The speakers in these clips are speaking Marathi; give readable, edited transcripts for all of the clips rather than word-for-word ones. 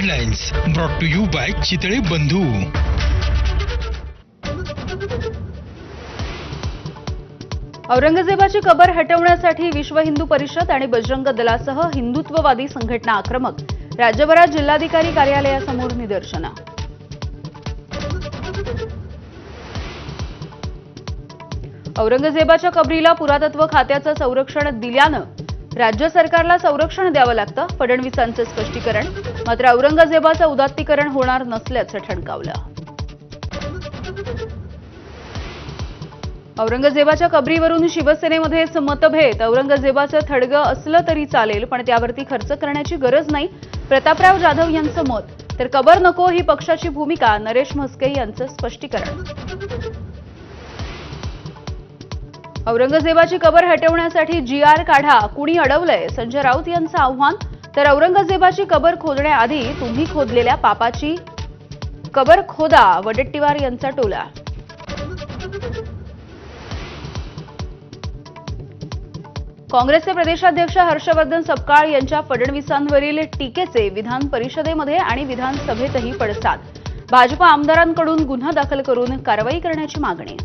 Headlines brought to you by Chitale Bandhu. औरंगजेबाची कबर हटवण्यासाठी विश्व हिंदू परिषद आणि बजरंग दलासह हिंदुत्ववादी संघटना आक्रमक। राज्यभरात जिल्हाधिकारी कार्यालयासमोर निदर्शनं। औरंगजेबाच्या कबरीला पुरातत्व खात्याचं संरक्षण दिल्यानं राज्य सरकारला संरक्षण द्यावं लागतं, फडणवीसांचं स्पष्टीकरण। मात्र औरंगजेबाचं उदात्तीकरण होणार नसल्याचं ठणकावलं। औरंगजेबाच्या कबरीवरून शिवसेनेमध्येच मतभेद। औरंगजेबाचं थडगं असलं तरी चालेल, पण त्यावरती खर्च करण्याची गरज नाही, प्रतापराव जाधव यांचं मत। तर कबर नको ही पक्षाची भूमिका, नरेश म्हस्के यांचं स्पष्टीकरण। औरंगजेबाची कबर हटवण्यासाठी GR काढा, कुणी अडवलंय, संजय राऊत यांचं आव्हान। तर औरंगजेबाची कबर खोदण्याआधी तुम्ही खोदलेल्या पापाची कबर खोदा, वडेट्टीवार यांचा टोला। काँग्रेसचे प्रदेशाध्यक्ष हर्षवर्धन सपकाळ यांच्या फडणवीसांवरील टीकेचे विधान परिषदेमध्ये आणि विधानसभेतही पडसाद। भाजप आमदारांकडून गुन्हा दाखल करून कारवाई करण्याची मागणी।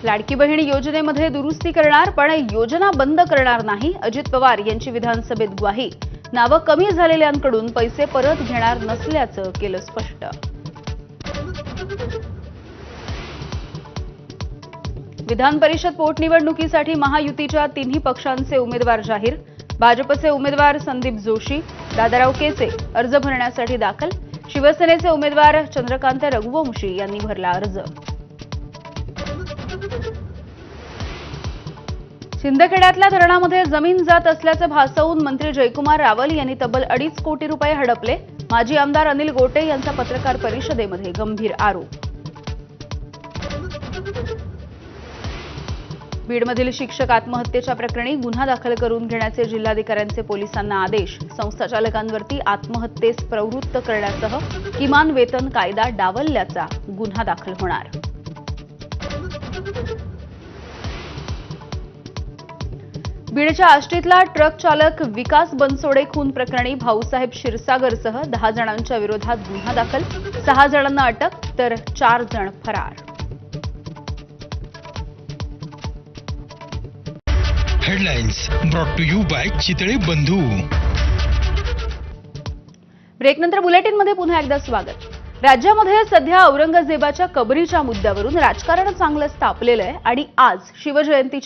लाडकी बहीण योजनेमध्ये दुरुस्ती करणार, पण योजना बंद करणार नाही, अजित पवार यांची विधानसभेत ग्वाही। नावं कमी झालेल्यांकडून पैसे परत घेणार नसल्याचं केलं स्पष्ट। विधान परिषद पोटनिवडणुकीसाठी महायुतीच्या तिन्ही पक्षांचे उमेदवार जाहीर। भाजपचे उमेदवार संदीप जोशी, दादाराव केचे अर्ज भरण्यासाठी दाखल। शिवसेनेचे उमेदवार चंद्रकांत रघुवंशी यांनी भरला अर्ज। शिंदखेड्यातल्या धरणामध्ये जमीन जात असल्याचं भासवून मंत्री जयकुमार रावल यांनी तब्बल 2.5 कोटी रुपये हडपले। माजी आमदार अनिल गोटे यांचा पत्रकार परिषदेमध्ये गंभीर आरोप। बीडमधील शिक्षक आत्महत्येच्या प्रकरणी गुन्हा दाखल करून घेण्याचे जिल्हाधिकाऱ्यांचे पोलिसांना आदेश। संस्थाचालकांवरती आत्महत्येस प्रवृत्त करण्यासह किमान वेतन कायदा डावलल्याचा गुन्हा दाखल होणार। बीडच्या आष्टीतला ट्रक चालक विकास बनसोडे खून प्रकरणी भाऊसाहेब क्षीरसागरसह 10 जणांच्या विरोधात गुन्हा दाखल। 6 जणांना अटक तर 4 जण फरार। Headlines brought to you by Chitale Bandhu. ब्रेकनंतर बुलेटिनमध्ये पुन्हा एकदा स्वागत। राज्यामध्ये सध्या औरंगजेबाच्या कबरीच्या मुद्द्यावरून राजकारण चांगलं तापलेलं आहे आणि आज शिवजयंतीच्या